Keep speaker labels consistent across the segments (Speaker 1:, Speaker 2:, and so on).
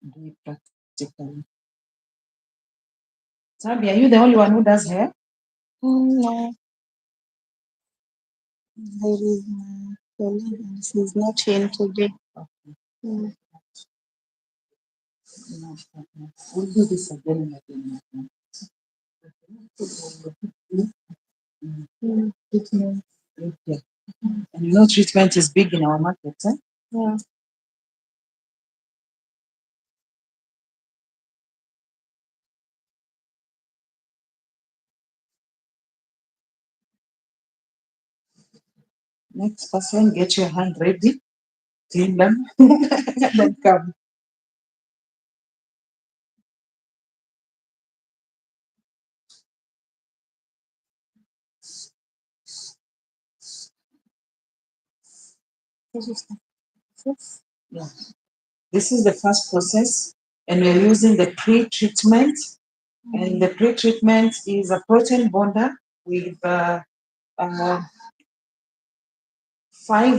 Speaker 1: do it practically. Tabi, are you the only one who does hair?
Speaker 2: No. There is my colleague and she's not in today. Mm.
Speaker 1: No, we'll do this again and again. Treatment. Yeah. And you know, treatment is big in our market. Eh?
Speaker 2: Yeah.
Speaker 1: Next person, get your hand ready, clean them, then come.
Speaker 2: This is the process.
Speaker 1: Yeah. This is the first process, and we're using the pre-treatment. And the pre-treatment is a protein bonder with 5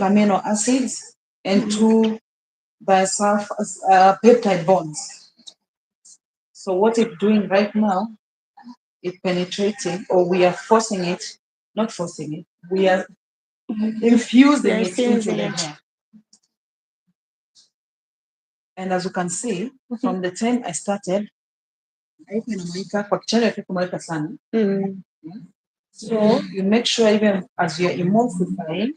Speaker 1: amino acids and 2 peptide bonds. So what it's doing right now, it's penetrating, or we are forcing it, not forcing it, we are infusing it into the hair. And as you can see, from the time I started, so you make sure even as you're emulsifying,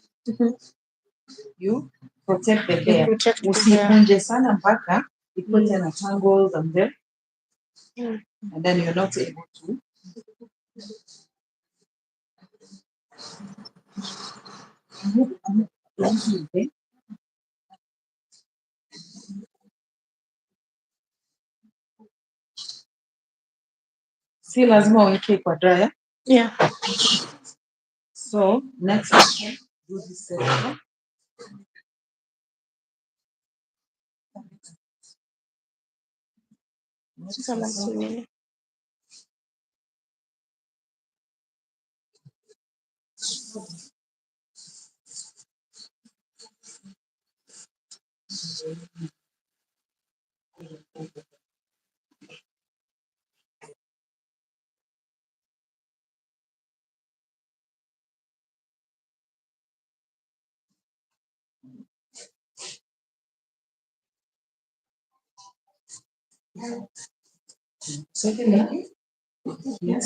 Speaker 1: you protect the hair. Usikunje sana mpaka ikuwe tena tangles and then you're not able to. Si lazima uweke kwa dryer.
Speaker 2: Yeah.
Speaker 1: So next step, do this section.
Speaker 2: Sasa basi
Speaker 1: Secondly, yes,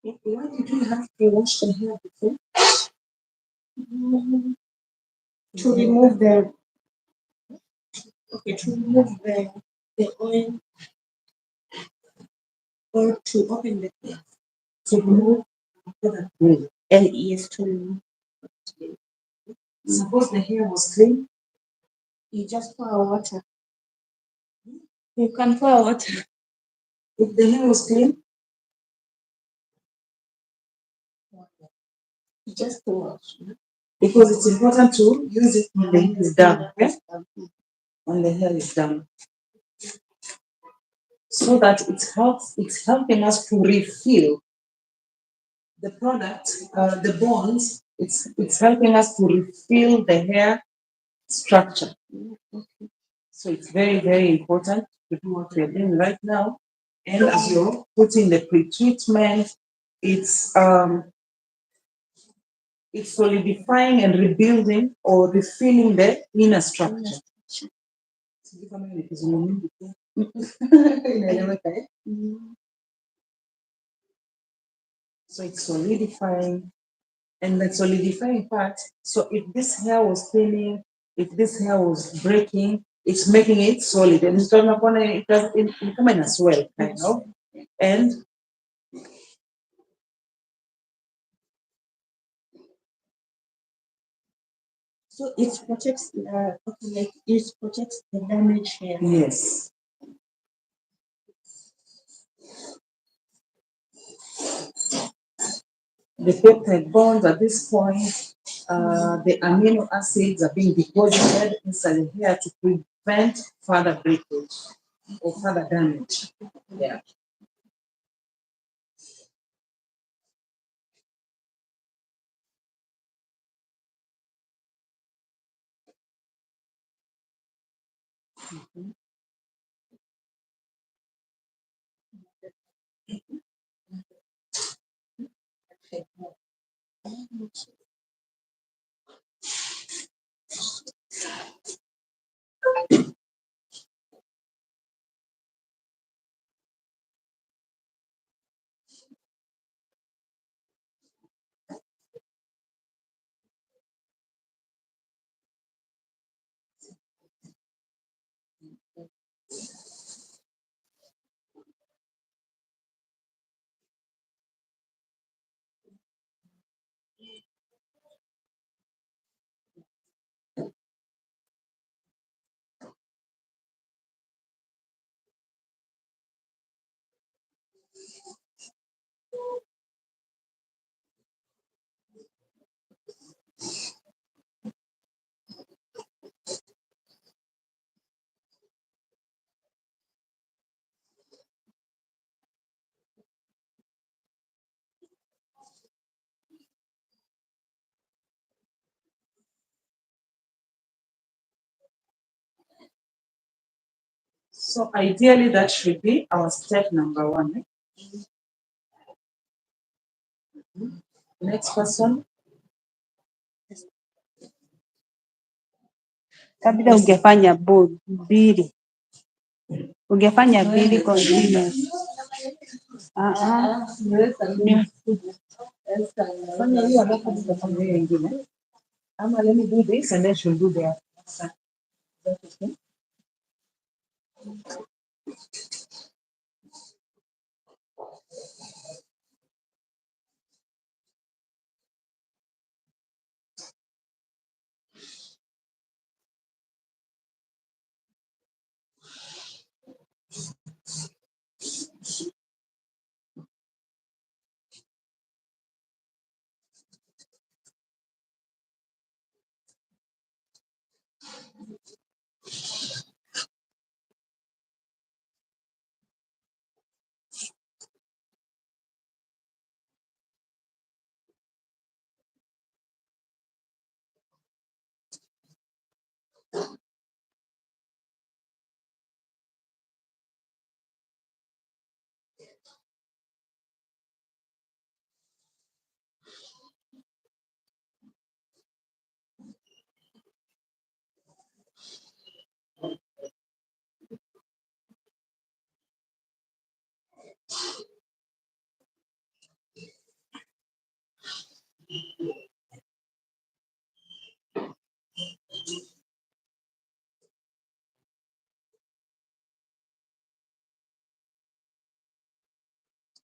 Speaker 1: Why did we have to wash the hair before?
Speaker 2: To remove the to remove the oil or to open the hair.
Speaker 1: To remove the
Speaker 2: And yes, to remove.
Speaker 1: Suppose the hair was clean.
Speaker 2: You just pour water. You can pour water.
Speaker 1: If the hair was clean,
Speaker 2: Just pour water.
Speaker 1: Because it's important to use it when the hair is done. Okay? When the hair is done. So that it's helping us to refill the product, the bonds, it's helping us to refill the hair structure. So it's very, very important to do what we're doing right now. And as you're putting the pre-treatment, it's solidifying and rebuilding or refilling the inner structure. So it's solidifying, and the solidifying part. So if this hair was thinning, if this hair was breaking, it's making it solid, and it's not gonna it does it become in a swell kind of, and
Speaker 2: So it protects it protects the damaged hair.
Speaker 1: yes. The peptide bonds at this point, the amino acids are being deposited inside the hair to prevent further breakage or further damage. Yeah. So ideally, that should be our step number one. Next person.
Speaker 2: Tabitha, ungefanya mbili. Ungefanya mbili continuous.
Speaker 1: Fanya hiyo alafu tutafanya hiyo ingine. Ama let me do this and then she'll do the other. Okay?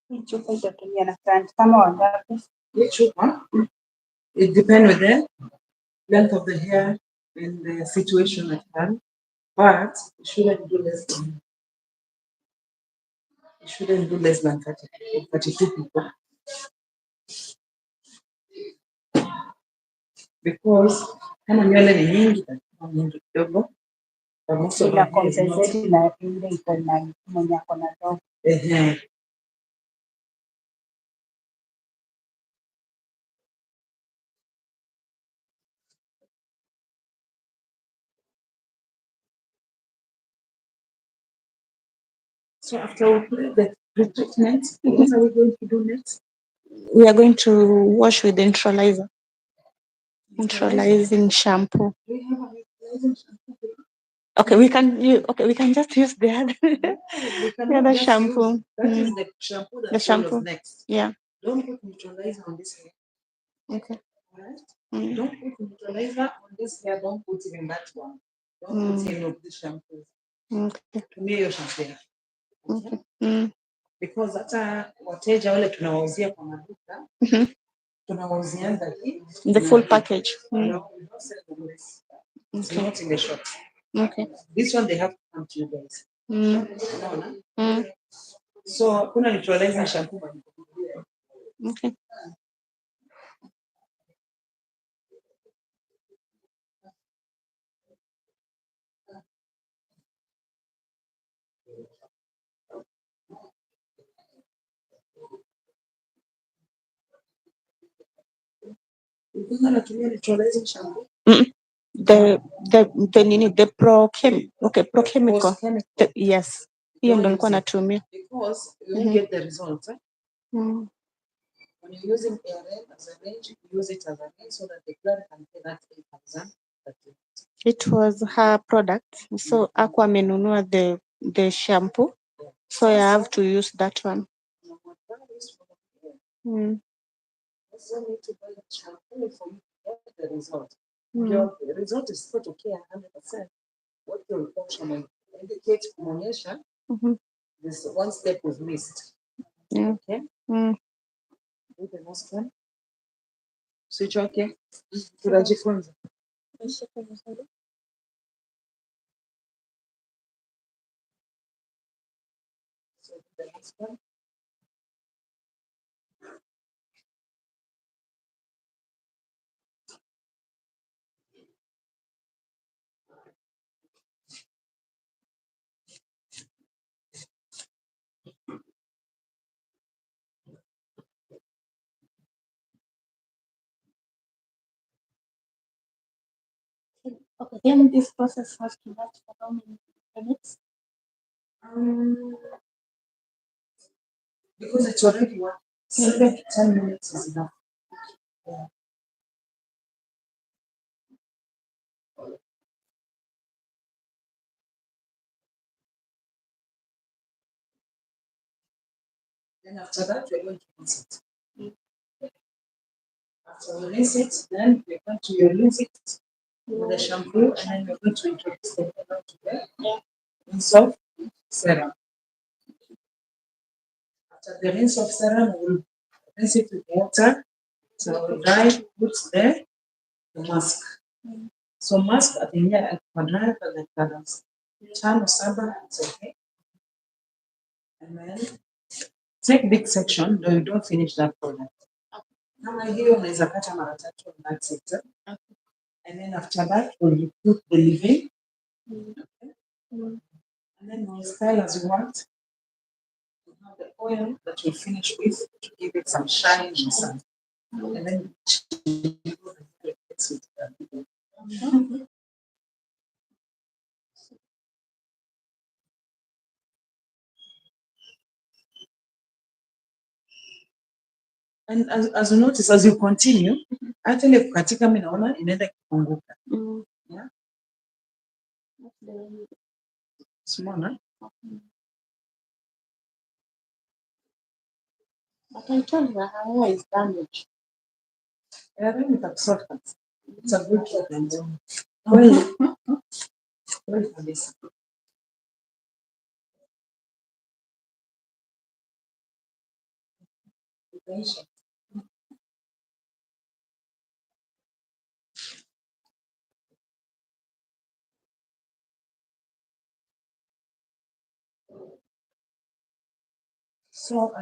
Speaker 2: Hii chupa itatumia na client kama wangapi?
Speaker 1: Hii chupa, it depends with the length of the hair and the situation at hand, but it shouldn't do less than 30, 32 people. Because kama nywele ni nyingi, itakuwa nyingi kidogo. But most of
Speaker 2: Ila
Speaker 1: our hair is not.
Speaker 2: compensate na ile iko na mwenye ako na dog.
Speaker 1: So after we play the pre-treatment, what are we going to do next?
Speaker 2: We are going to wash with neutralizer. Neutralizing shampoo.
Speaker 1: Do we have a neutralizing shampoo?
Speaker 2: Okay, we can just use the other, the other shampoo.
Speaker 1: That is the shampoo that follows next.
Speaker 2: Yeah.
Speaker 1: Don't put neutralizer on this hair.
Speaker 2: Okay.
Speaker 1: Alright? Don't put neutralizer on this hair. Don't put even that one. Don't put any of these shampoos.
Speaker 2: Okay.
Speaker 1: Tumia hiyo shampoo.
Speaker 2: Okay.
Speaker 1: Because hata wateja wale tunawauzia kwa maduka, tunawauzianga hii.
Speaker 2: The full package.
Speaker 1: No, we don't sell them this. It's not in the shop.
Speaker 2: Okay.
Speaker 1: This one they have to come to you guys. Unaona? So kuna neutralizing shampoo.
Speaker 2: Okay.
Speaker 1: Neutralizing shampoo.
Speaker 2: The prochemical. Yes. Hiyo ndo nilikuwa natumia.
Speaker 1: Because you get the results. When you're using ARN as a range, you use it as a range so that the client can pay that 8,000.
Speaker 2: It was her product. So aku amenunua the shampoo. So I have to use that one.
Speaker 1: Also need to buy the shampoo for you to get the result. Your result is not okay 100%. What your function indicates kuonyesha, this one step was missed. Okay? Do the next one. Switch okay. Tunajifunza. So the next one.
Speaker 2: Okay, then this process has to last for how many minutes?
Speaker 1: Because it's already 7 to 10 minutes is enough. Yeah. Then after that, we're going to rinse it. After we rinse it, then we're going to rinse it with the shampoo, and then we're going to introduce the hair to the rinse of serum. After the rinse of serum, we'll rinse it with water. So we'll dry, put the mask. So mask at the end at quadrant and the colors. Tano saba, it's okay. And then take big section, though you don't finish that product. Kama hiyo unaweza kata mara 3 on that sector. And then after that, we'll put the leave-in. Okay. And then we'll style as you want. We have the oil that we'll finish with to give it some shine and sun. And then and as you notice, as you continue, actually kukatika mimi naona inaenda kupunguka. Yeah. Simona?
Speaker 2: But I told her her hair is damaged.
Speaker 1: Yeah, then it's a good treatment. Well, kabisa. So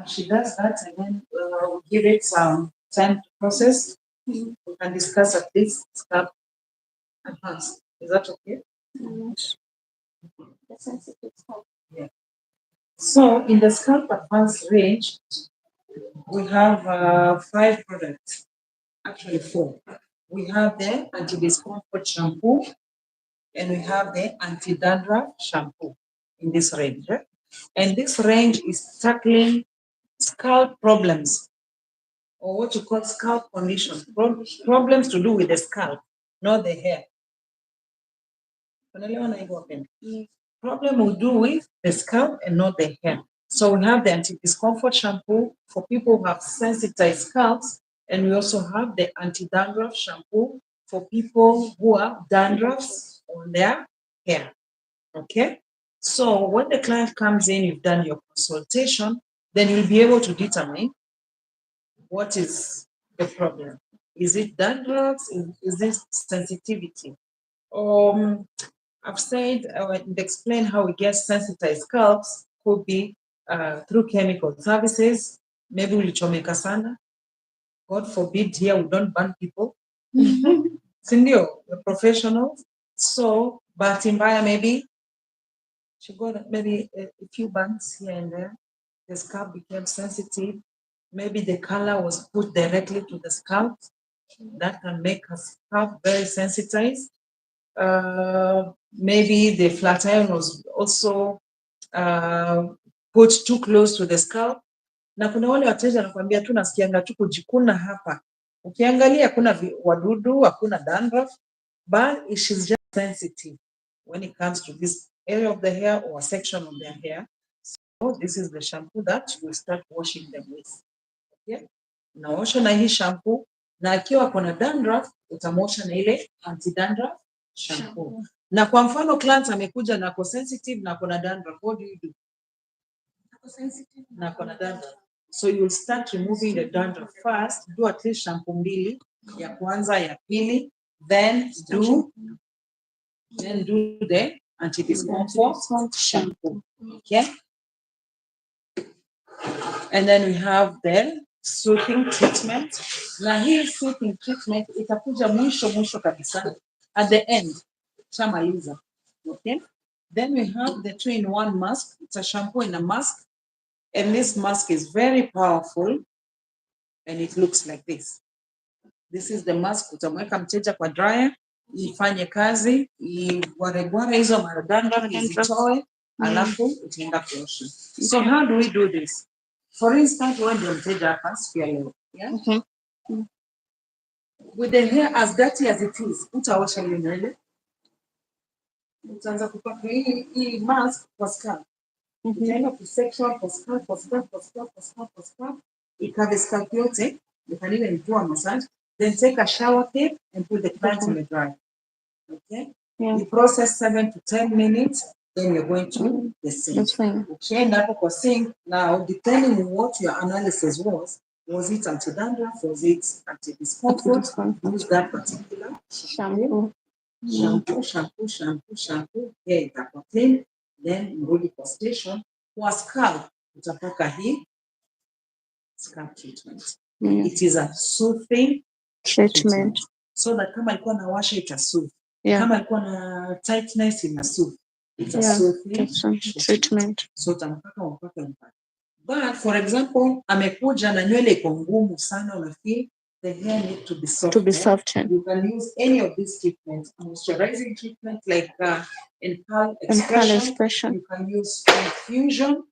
Speaker 1: she does that, and then we'll give it some time to process. We can discuss at least scalp advance. Is that okay? Yeah. So in the scalp advance range, we have 5 products, actually 4. We have the anti-discomfort shampoo, and we have the anti-dandruff shampoo in this range. And this range is tackling scalp problems, or what you call scalp conditions, problems to do with the scalp, not the hair. Problem will do with the scalp and not the hair. So we have the anti-discomfort shampoo for people who have sensitized scalps, and we also have the anti-dandruff shampoo for people who have dandruffs on their hair. Okay? So when the client comes in, you've done your consultation, then you'll be able to determine what is the problem. Is it dandruffs? Is this sensitivity? I've said, explain how we get sensitized scalps could be through chemical services. Maybe ulichomeka sana. God forbid here we don't burn people. Sindio, we're professionals. So, bahati mbaya maybe she got maybe a few burns here and there. The scalp became sensitive. Maybe the color was put directly to the scalp. That can make her scalp very sensitized. Maybe the flat iron was also put too close to the scalp. Na kuna wale wateja nakwambia tu nasikianga tu kujikuna hapa. Ukiangalia hakuna wadudu, hakuna dandruff, but she's just sensitive when it comes to this area of the hair or a section of their hair. So this is the shampoo that you start washing them with. Okay? Unaosha na hii shampoo, na akiwa kuna dandruff utamosha na ile anti-dandruff shampoo. Na kwa mfano client amekuja na ako sensitive na kuna dandruff, what do you do? Ako sensitive na kuna dandruff. So you'll start removing the dandruff first, do at least shampoo mbili, ya kwanza, ya pili, then do the anti-discomfort shampoo. Okay? And then we have the soothing treatment. Na hii soothing treatment itakuja mwisho kabisa. At the end, shamaliza. Okay? Then we have the 2-in-1 mask. It's a shampoo and a mask. And this mask is very powerful. And it looks like this. This is the mask. Utamweka mteja kwa dryer, ifanye kazi, igwaregware hizo maradanda, izitoe, alafu utaenda kuosha. So how do we do this? For instance, when the mteja hapa siku ya leo, yeah? With the hair as dirty as it is, utaosha ile nywele. Utaanza kupaka hii mask kwa scalp. Utaenda kusection kwa scalp. Ikave scalp yote, you can even do a massage. Then take a shower cape and put the client on the dryer. Okay? Yeah. You process 7 to 10 minutes, then you're going to the sink. Okay, and that for sink. Now, depending on what your analysis was it anti-dandruff, was it anti-discomfort? Use that particular shampoo. Shampoo. Hair itakuwa clean. Then mrudi kwa station. Kwa scalp, utapaka hii scalp treatment. It is a soothing treatment. So that kama alikuwa na washa itasoothe. Kama alikuwa na tightness inasoothe. It's a soothing treatment. So utampaka. But for example, amekuja na nywele iko ngumu sana, unafeel the hair need to be softened. You can use any of these treatments. Moisturizing treatment like in Pearl Expression. You can use infusion.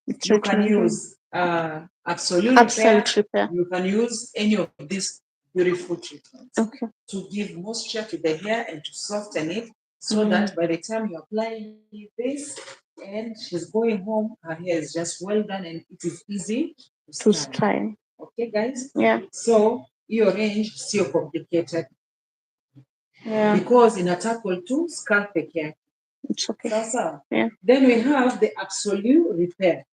Speaker 1: You can use absolute repair. You can use any of these beautiful treatments to give moisture to the hair and to soften it, so that by the time you apply this and she's going home, her hair is just well done and it is easy to style. Okay, guys? Yeah. So your range is so complicated. Yeah. Because in a tackle too, scalp care. It's okay. Yeah. Then we have the absolute repair.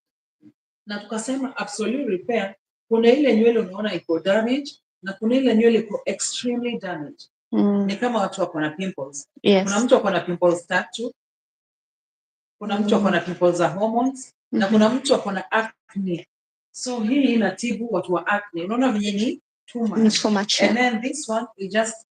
Speaker 1: Na tukasema absolute repair, kuna ile nywele unaona iko damage na kuna ile nywele iko extremely damage. Ni kama watu wako na pimples.
Speaker 2: Yes.
Speaker 1: Kuna mtu ako na pimples tatu, kuna mtu ako na pimples za hormones na kuna mtu ako na acne. So hii inatibu watu wa acne. Unaona venye ni too much. And then this one is just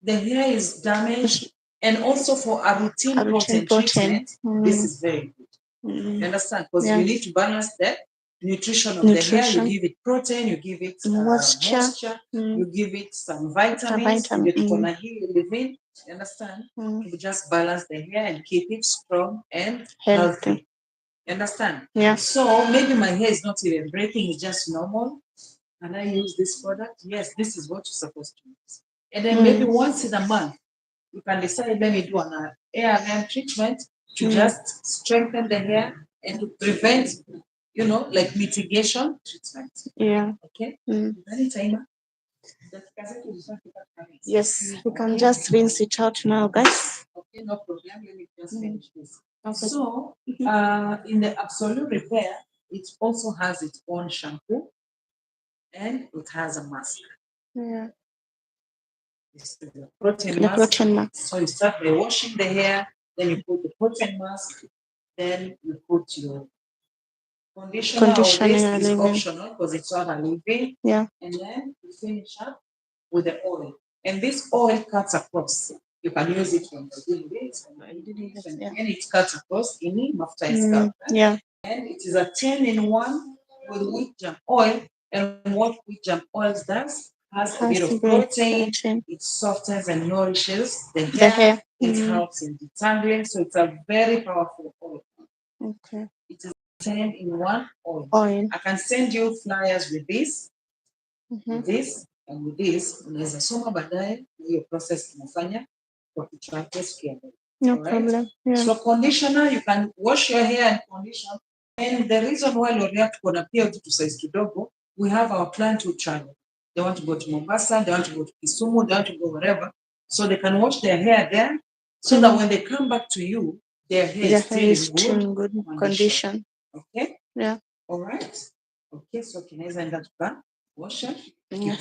Speaker 1: the hair is damaged, and also for a routine protein treatment, this is very good. You understand? Because you need to balance the nutrition of the hair. You give it protein, you give it moisture, you give it some vitamins. You understand? You just balance the hair and keep it strong and healthy. You understand?
Speaker 2: Yeah.
Speaker 1: So maybe my hair is not even breaking, it's just normal. And I use this product. Yes, this is what you're supposed to use. And then maybe once in a month, you can decide, let me do an ARM treatment to just strengthen the hair and to prevent, like mitigation treatment.
Speaker 2: Yeah.
Speaker 1: Okay? Anytime.
Speaker 2: Yes, we can just rinse it out now, guys.
Speaker 1: Okay, no problem. Let me just finish this. Okay. So, in the Absolute Repair, it also has its own shampoo and it has a mask.
Speaker 2: Yeah.
Speaker 1: It's the protein mask. So you start by washing the hair, then you put the protein mask, then you put your conditioner. This is optional because it's not a leave-in.
Speaker 2: Yeah.
Speaker 1: And then you finish up with the oil. And this oil cuts across. You can use it when you're doing this, and it cuts across any mafuta scalp.
Speaker 2: Yeah.
Speaker 1: And it is a 10-in-1 with wheat germ oil. And what wheat germ oil does has a bit of protein. It softens and nourishes the hair. It helps in detangling. So it's a very powerful oil.
Speaker 2: Okay.
Speaker 1: It is 10-in-1 oil. I can send you flyers with this, with this, and with this. Unaweza soma baadaye hiyo process tunafanya kwa kutrack skin.
Speaker 2: No problem. Yeah.
Speaker 1: So conditioner, you can wash your hair and condition. And the reason why L'Oreal kuna pia to size kidogo, we have our client who travel. They want to go to Mombasa, they want to go to Kisumu, they want to go wherever. So they can wash their hair there so that when they come back to you, their hair is still in good condition. Okay?
Speaker 2: Yeah.
Speaker 1: All right. Okay, so kinaweza enda tuka wash it.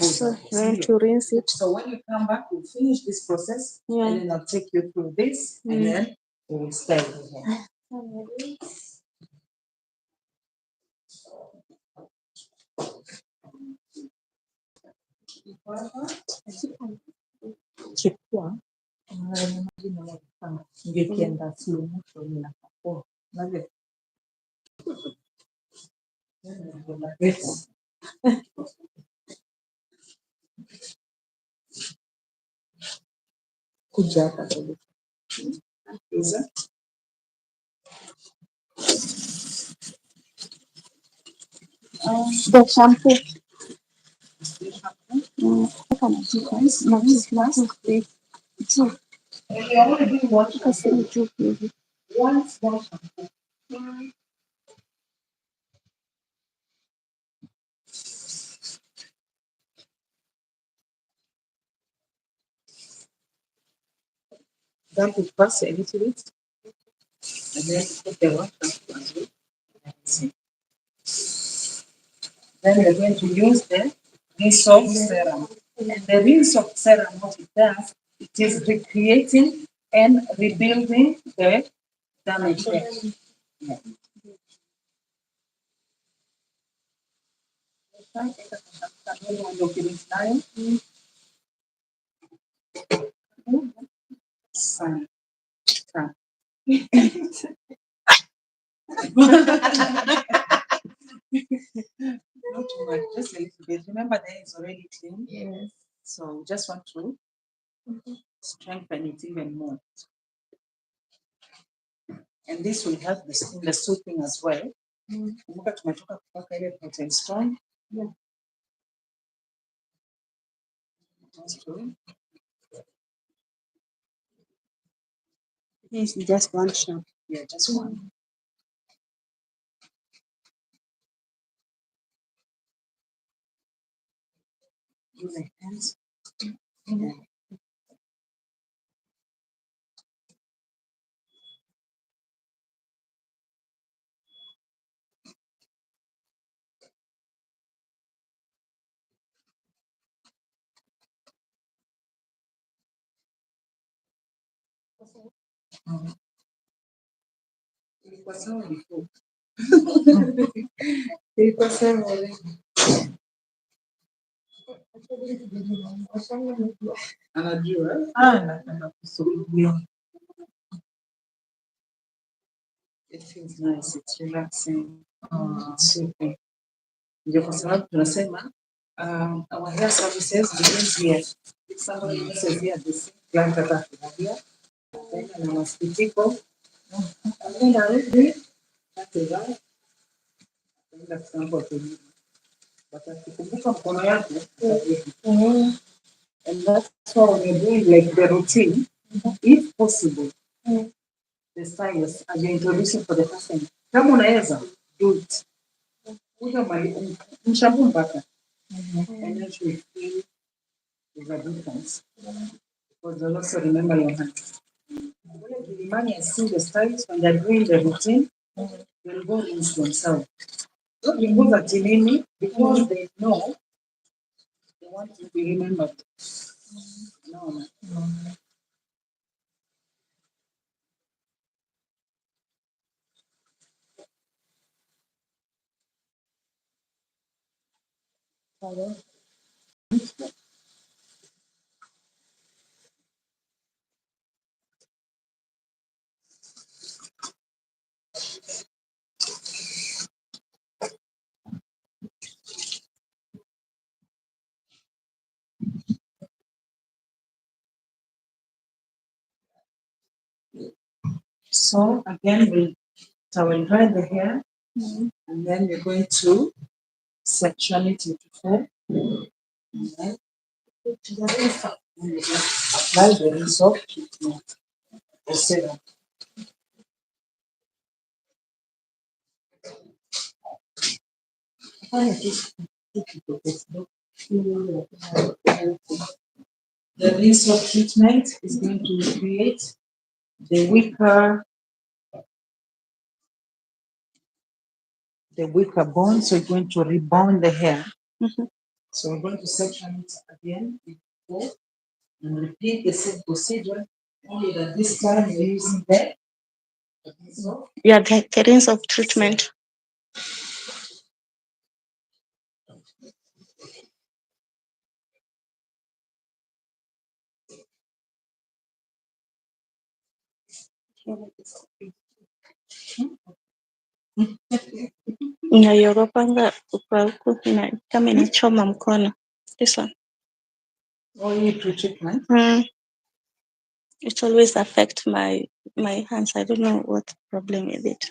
Speaker 2: So going to rinse it.
Speaker 1: So when you come back, we'll finish this process and then I'll take you through this and then we will start again. Chukua ngekienda slow motion inakuwa navyo kuja hapa kidogo.
Speaker 2: The shampoo.
Speaker 1: That will pass a little bit and then put the water. Then we're going to use the rinse off serum. And the rinse off serum, what it does, it is recreating and rebuilding the damaged hair. Yeah. Not too much, just a little bit. Remember, the hair is already clean. Yes. So we just want to strengthen it even more. And this will help the skin, the soothing as well. Kumbuka tumetoka kupaka ile protein strong. Yeah.
Speaker 2: Yes, just one shampoo.
Speaker 1: Yeah, just one. Use the hands. Yeah. Ilikuwa sawa before. Ilikuwa sawa already. Anajua? Napenda kusubiri. It feels nice, it's relaxing. Super. Ndio kwa sababu tunasema our hair services begins here. If somebody uses here this plant atakuambia na masikitiko. Anaenda rudi hata anaenda kusamba kwa watakumbuka mkono yako. And that's why when you're doing like the routine, if possible, the stylist as you're introducing for the first time, kama unaweza do it. Kuja mali mshabu mpaka. And then she will feel the difference. Because they'll also remember your hands. When the money and see the stylist when they're doing the routine, they'll go into themselves. Don't remove a tinini because they know they want to be remembered. No. So again, we towel dry the hair, and then we're going to section it into four. And then apply the rinse of treatment. The serum. The rinse of treatment is going to create the weaker bone, so it's going to rebound the hair. So we're going to section it again in four and repeat the same procedure, only that this time we're using the
Speaker 2: rinse of treatment. Naiogopanga kwa huku kama inachoma mkono. This one.
Speaker 1: only treatment.
Speaker 2: It always affect my hands. I don't know what the problem with it.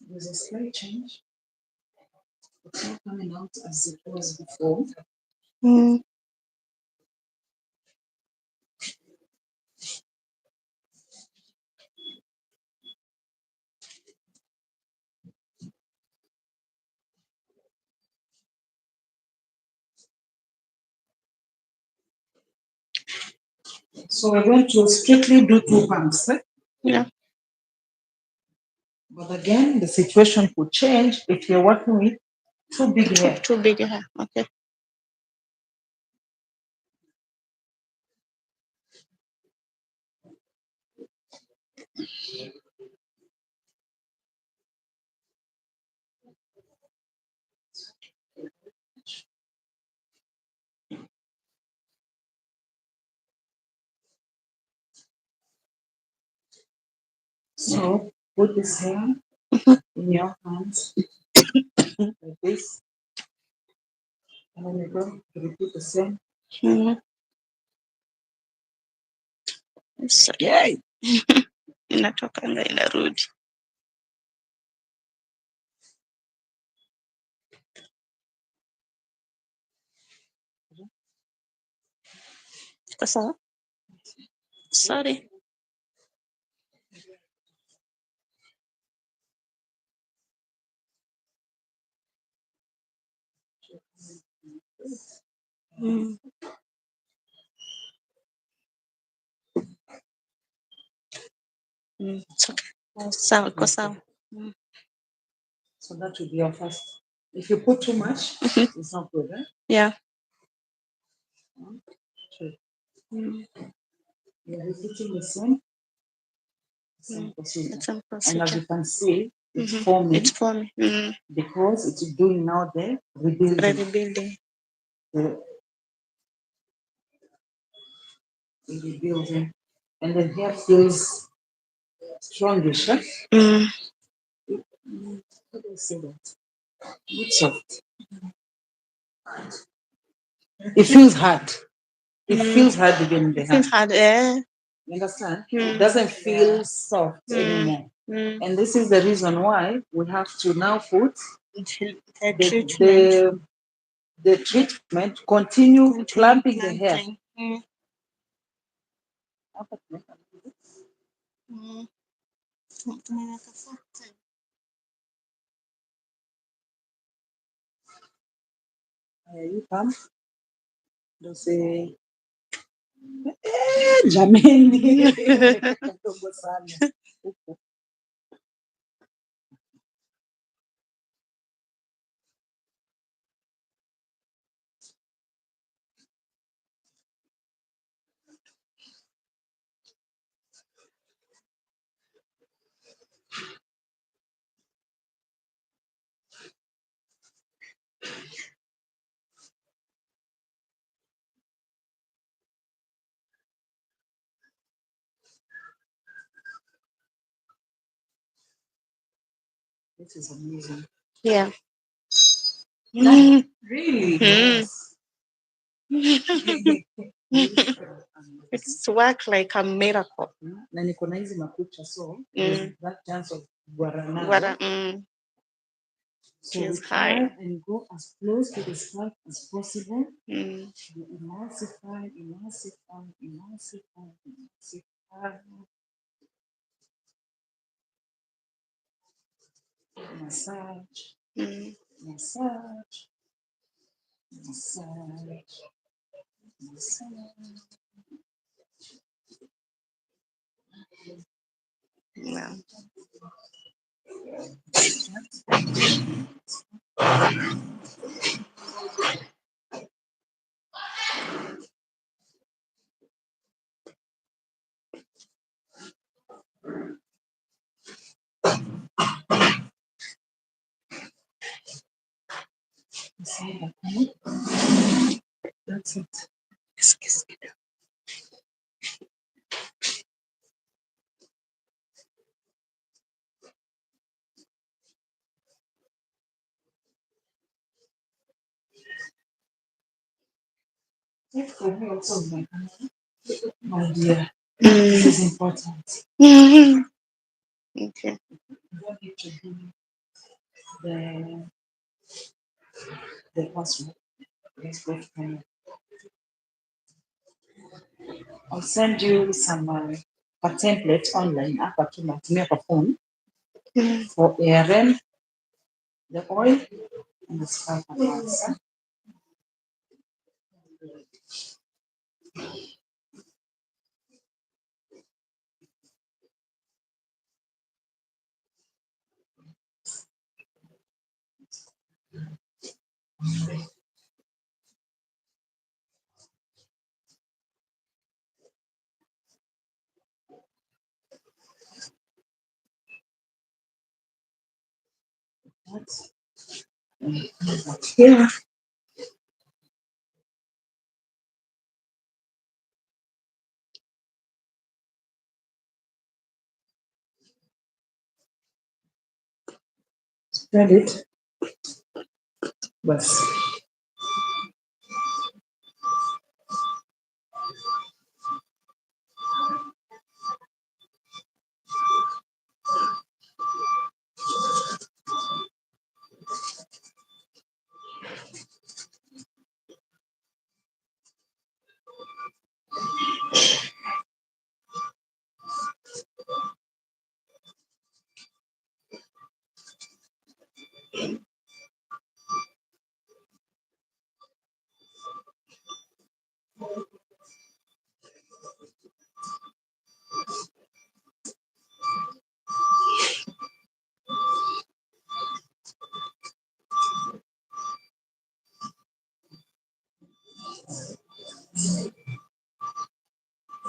Speaker 1: There's a slight change. It's not coming out as it was before. So we're going to strictly do 2 pumps.
Speaker 2: Yeah.
Speaker 1: But again, the situation could change if you're working with too big hair.
Speaker 2: Too big hair. Okay.
Speaker 1: So put this hair in your hands like this. And then you're going to repeat the same.
Speaker 2: So, yeah. Inatokanga inarudi. Iko sawa? Sorry. Mm. It's okay. Sawa, iko sawa.
Speaker 1: So that would be your first. If you put too much, it's not good, eh?
Speaker 2: Yeah.
Speaker 1: True.
Speaker 2: Mm.
Speaker 1: You're repeating the same procedure.
Speaker 2: It's a
Speaker 1: And as
Speaker 2: procedure.
Speaker 1: you can see, it's forming
Speaker 2: It's forming.
Speaker 1: because it's doing now the rebuilding.
Speaker 2: Rebuilding.
Speaker 1: The rebuilding. And the hair feels strongish, eh? How do I say that? It's soft. It feels hard. It feels hard even in the
Speaker 2: It feels
Speaker 1: hand.
Speaker 2: hard, eh?
Speaker 1: You understand? It doesn't feel soft anymore. And this is the reason why we have to now put the treatment, continue clamping the hair. You come, you say, jameni, kadogo sana. This is amazing.
Speaker 2: Yeah.
Speaker 1: Really? Yes.
Speaker 2: It's work like a miracle.
Speaker 1: Na niko na hizi makucha, so there's that chance of guarana. So we try and go as close to the scalp as possible. You emulsify, emulsify, emulsify, emulsify. Massage, massage, massage, massage.
Speaker 2: Yeah.
Speaker 1: That's it.
Speaker 2: Excuse me.
Speaker 1: For me also, my dear, this is important.
Speaker 2: Okay.
Speaker 1: You don't need to do the password. Let's go to I'll send you some a template online hapa tu natumia kwa phone for ARM, the oil and the scalp advance.
Speaker 2: Yeah.
Speaker 1: Spread it. Bas.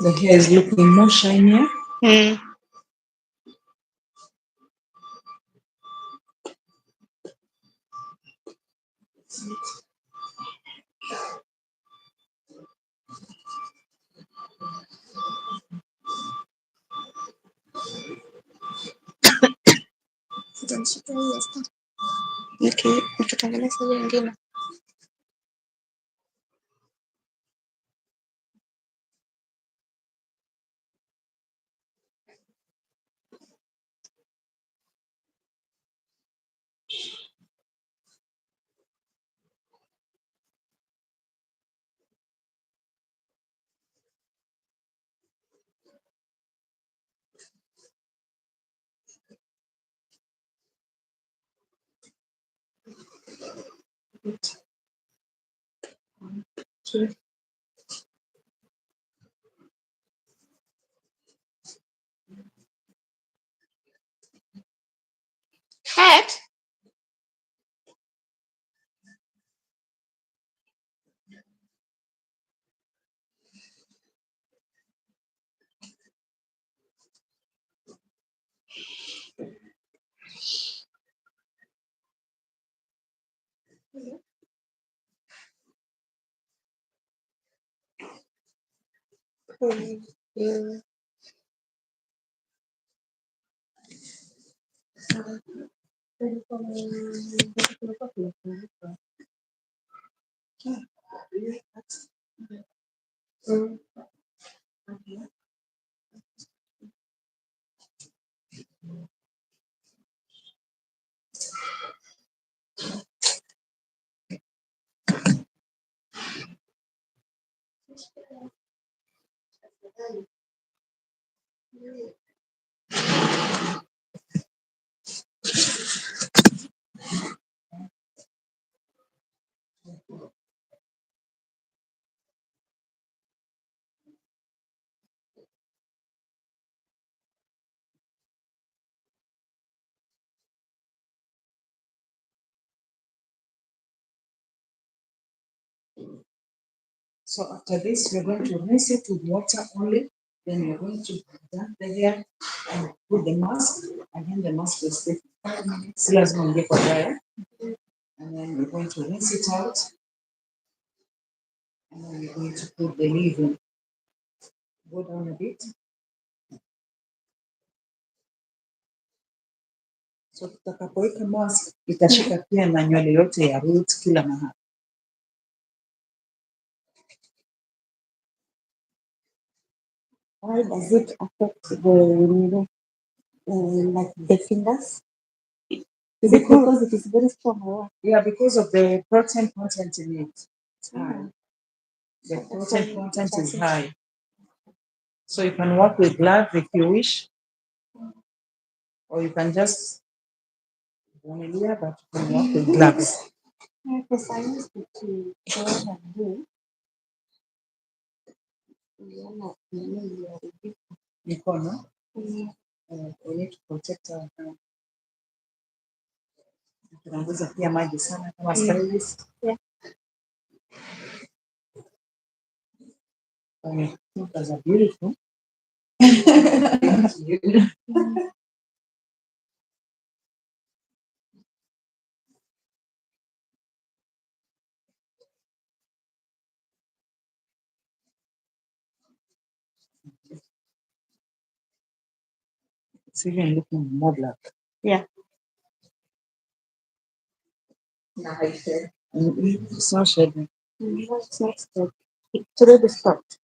Speaker 1: The hair is looking more shinier.
Speaker 2: Nikitengeneza hiyo ingine. Hat?
Speaker 1: So after this, we're going to rinse it with water only. Then we're going to dump the hair and put the mask. Again, the mask will stay for 5 minutes. Lazima ingie kwa dryer. And then we're going to rinse it out. And then we're going to put the leave-in. Go down a bit. So tutakapoweka mask itashika pia na nywele yote ya root kila mahali.
Speaker 2: Why does it affect the like the fingers? Is it because it is very strong or what?
Speaker 1: Yeah, because of the protein content in it. It's high. The protein content is high. So you can work with gloves if you wish, or you can just vumilia, but you can work with gloves.
Speaker 2: Because I used to go and do.
Speaker 1: Mikono. We need to protect our hand. Tunaongeza pia maji sana kama stylist.
Speaker 2: Yeah.
Speaker 1: You guys are beautiful. It's even looking more black.
Speaker 2: Yeah.
Speaker 1: It's not shading.
Speaker 2: It's not straight. It's already stopped.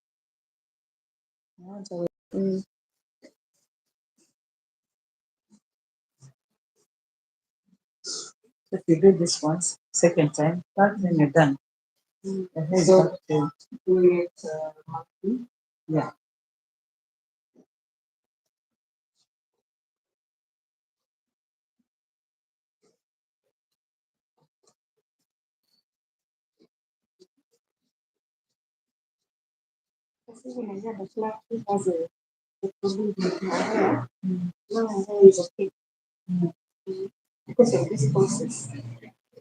Speaker 1: If you do this once, second time, third time you're done. The hair is back to do it monthly. Yeah.
Speaker 2: Even I had a flat has a problem with my hair. Now my hair is okay. Because of this process.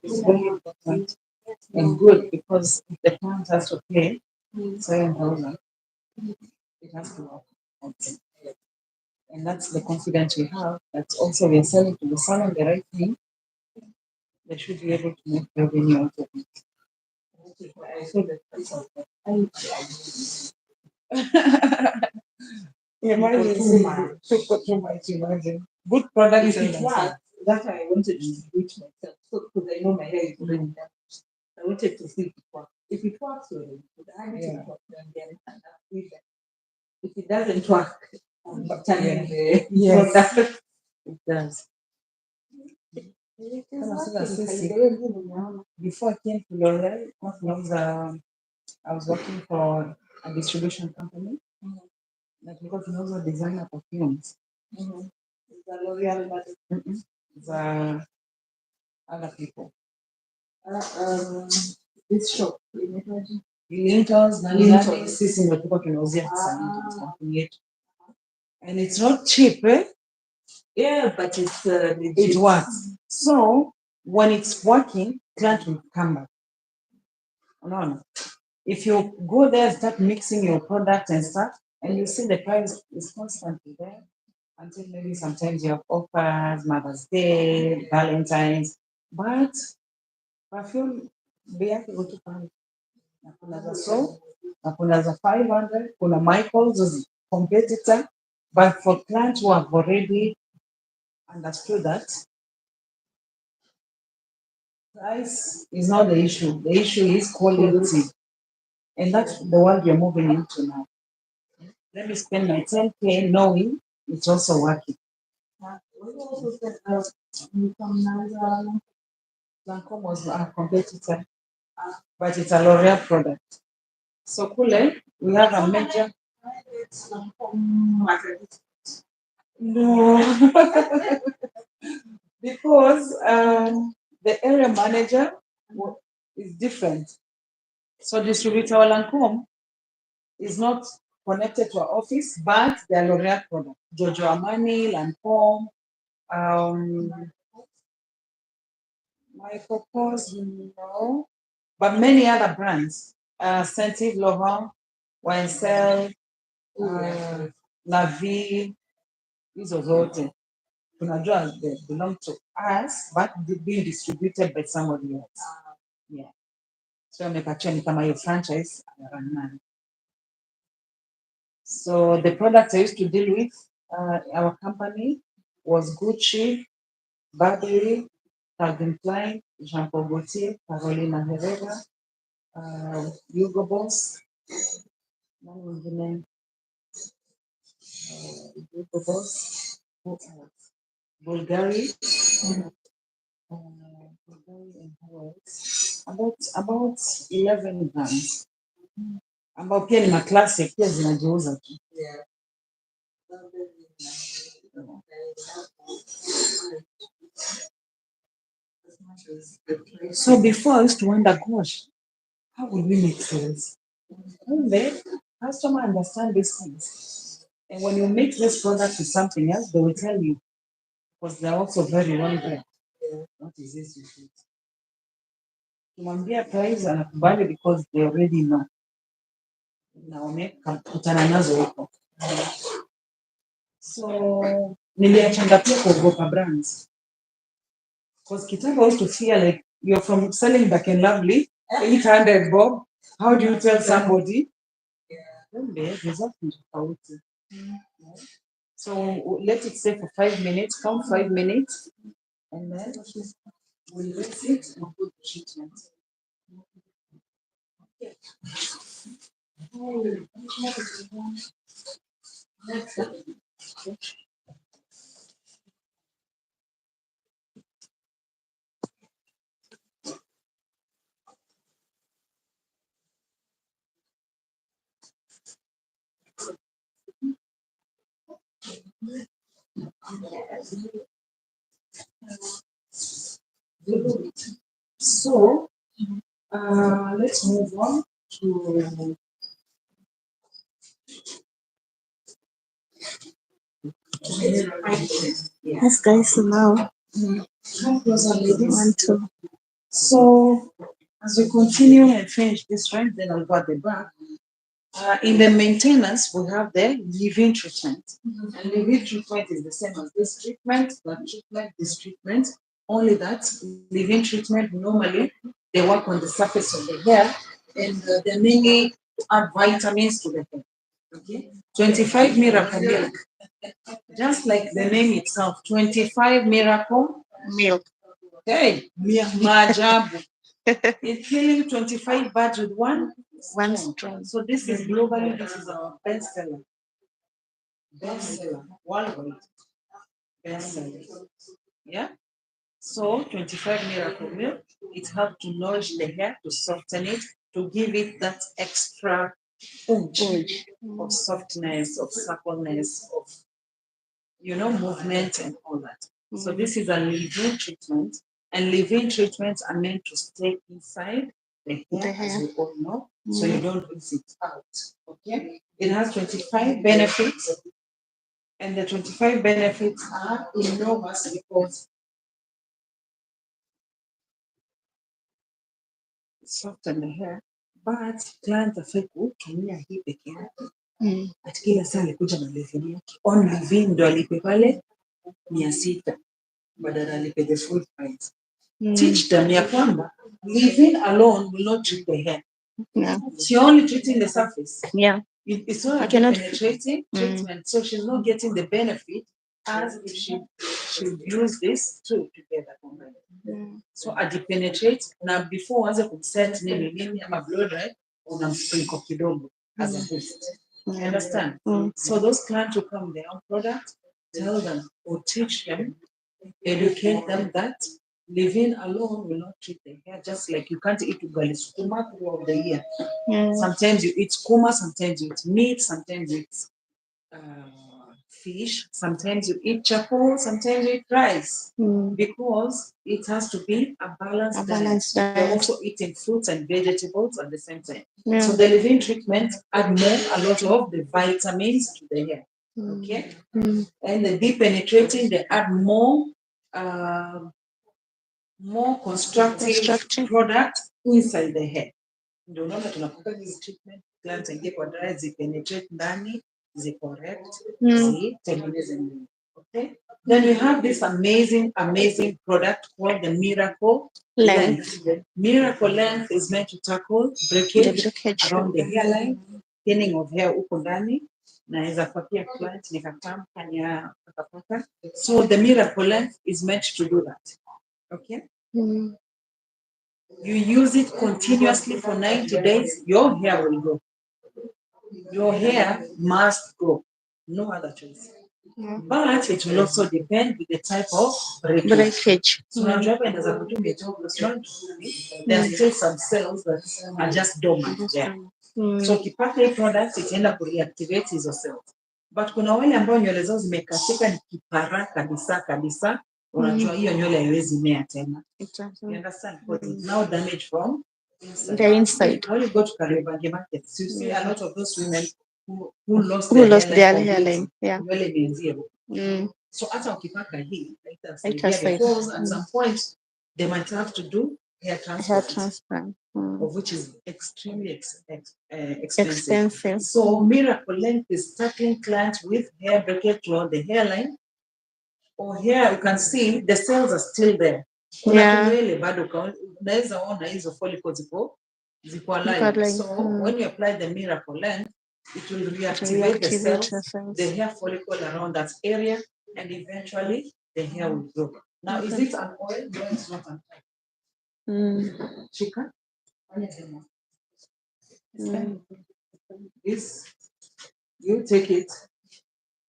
Speaker 1: It's very important. and good, because if the client has to pay 7,000, it has to work. Okay. And that's the confidence we have. That's also we are selling to the seller the right thing. They should be able to make revenue out of it. So imagine. Good product. If it works, that's why I wanted to do it myself. So because I know my hair is already done. I wanted to see if it works. If it works, well, I need to work and then if it doesn't work, I'm turning the product. It does. Before I came to L'Oreal, I was working for a distribution company. Like because tunauza designer perfumes. The L'Oreal, the other people. This shop Lintons na nini sisi ndio tulikuwa tunauzia kampuni yetu. And it's not cheap, eh? Yeah, but it works. So when it's working, client will come back. No. If you go there, start mixing your product and stuff, and you see the price is constantly there until maybe sometimes you have offers, Mother's Day, Valentine's, but perfume bei yake iko tu pale. Na kuna za so, na kuna za 500, kuna Michael's who's competitor, but for clients who have already understood that price is not the issue. The issue is quality. And that's the world you're moving into now. Let me spend my 10K knowing it's also working. We also said Lancome was a competitor, but it's a L'Oreal product. So Kule, we have a major. No, because the area manager is different. So distributor Lancome is not connected to our office, but they are L'Oreal product. Giorgio Armani, Lancome, my purpose, no, but many other brands. Saint Yves Laurent, YSL, La Vie, hizo zote. Tunajua they belong to us, but being distributed by somebody else. Yeah. So amepatiwa ni kama hiyo franchise run nayo. So the products I used to deal with, our company was Gucci, Burberry, Calvin Klein, Jean Paul Gaultier, Carolina Herrera, Hugo Boss, nani mwingine? Hugo Boss, Bulgari, Bulgari and who else? About 11 brands. Ambao pia ni maclassic, pia zinajiuza tu. Yeah. So before I used to wonder, gosh, how would we make sales? The customer understand these things. And when you mix this product with something else, they will tell you, because they're also very well read. What is this you should? Kimwambia price anakubali because they already know. Na wamekutana nazo huko. So niliachanga pia kuogopa brands. Because kitambo I used to feel like you're from selling Dark and Lovely, 800 bob. How do you tell somebody? So let it stay for 5 minutes, count 5 minutes, and then we'll rinse it and put the treatment. So let's move on to
Speaker 2: Yes, guys, so now want to.
Speaker 1: so As we continue and finish this round, then I'll go at the back. In the maintenance, we have the leave-in treatment. And leave-in treatment is the same as this treatment, this treatment, only that leave-in treatment normally they work on the surface of the hair and they mainly add vitamins to the hair. Okay, 25 miracle milk, just like the name itself, 25 miracle
Speaker 2: Milk.
Speaker 1: Hey, maajabu. It's killing 25 birds with one
Speaker 2: stone.
Speaker 1: So this is globally, this is our bestseller. Bestseller, worldwide. Bestseller. Yeah. So 25 miracle milk, it helps to nourish the hair, to soften it, to give it that extra oomph of softness, of suppleness, of movement and all that. So this is a leave-in treatment, and leave-in treatments are meant to stay inside the hair, as we all know, so you don't lose it out. Okay, it has 25 benefits, and the 25 benefits are enormous because soften the hair, but client afai kutumia hii peke yake. Ati kila saa alikuja na leave-in yake. On leave-in ndo alipe pale 600 badala alipe the full price. Teach them ya kwamba leave-in alone will not treat the hair.
Speaker 2: Yeah.
Speaker 1: You're only treating the surface.
Speaker 2: Yeah.
Speaker 1: It's not a penetrating treatment, so she's not getting the benefit as if she should use this two together. So ajipenetrate na before uanze kumset nini ama blow dry unamsprinkle kidogo as a boost. You understand? So those clients who come their own product, tell them or teach them, educate them that leave-in alone will not treat the hair, just like you can't eat ugali sukuma throughout the year. Sometimes you eat skuma, sometimes you eat meat, sometimes you eat fish, sometimes you eat charcoal, sometimes you eat rice, because it has to be a balanced diet. You're also eating fruits and vegetables at the same time. So the leave-in treatment add more, a lot of the vitamins to the hair. Okay, and the deep penetrating, they add more constructive product inside the hair. Ndio unaona tunakupa hizi treatment clients aingie kwa dry, zipenetrate ndani, zicorrect, zitengeneze nini. Okay, then we have this amazing product called the Miracle Length. Miracle Length is meant to tackle breakage around the hairline, thinning of hair huko ndani, naweza pakia client nikakamfanya akapaka. So the Miracle Length is meant to do that. Okay, you use it continuously for 90 days, your hair will grow. Your hair must grow, no other choice. But it will also depend with the type of breakage. So there are still some cells that are just dormant there. So ukipata hii product itaenda kureactivate hizo cells. But kuna wale ambao nywele zao zimekatika ni kipara kabisa, unajua hiyo nywele haiwezi mea tena. You understand? Because it's now damaged from the inside. When you go to Kariobangi markets, you see a lot of those women who lost their hairline. Yeah. So hata ukipaka hii, because at some point they might have to do hair transplant. Of which is extremely expensive. So Miracle Length is tackling clients with hair breakage throughout the hairline. Or here you can see the cells are still there. Bado unaweza ona hizo follicles ziko alive. So when you apply the Miracle Length, it will reactivate the cells, the hair follicle around that area, and eventually the hair will grow. Now, is it an oil? No, it's not an oil. Chicken? This, you take it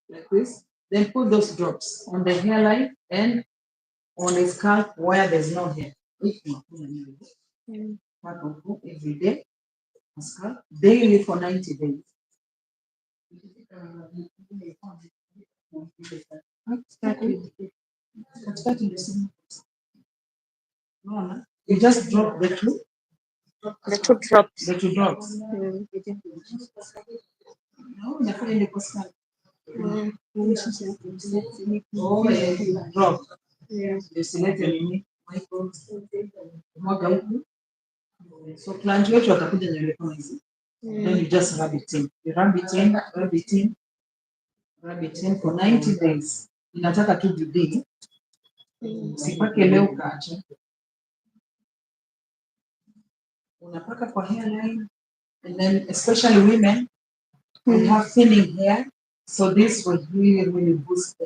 Speaker 1: like this, then put those drops on the hairline and on the scalp where there's no hair. Every day, scalp, daily for 90 days. You just drop the two. The two drops. The two drops. Oh, you drop. You select the mwaga huku So client wetu watakuja nywele kama hizi. Then you just rub it in. You rub it in, rub it in, rub it in for 90 days. Inataka tu bidii. Usipake leo ukaacha. Unapaka kwa hairline, and then especially women who have thinning hair, so this will really boost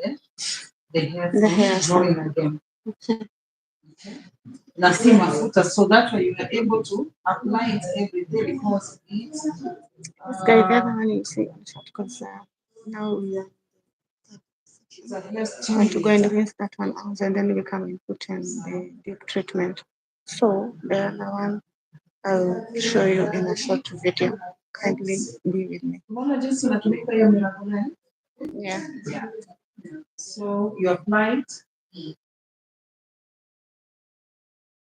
Speaker 1: the hair growing again. Okay. Na si mafuta, so that way you are able to apply it every day because it's
Speaker 2: guy, the other one you see because now we are going to go and rinse that one out, and then we come and put in the deep treatment. So the other one I'll show you in a short video. Kindly be with me. Yeah.
Speaker 1: So you apply it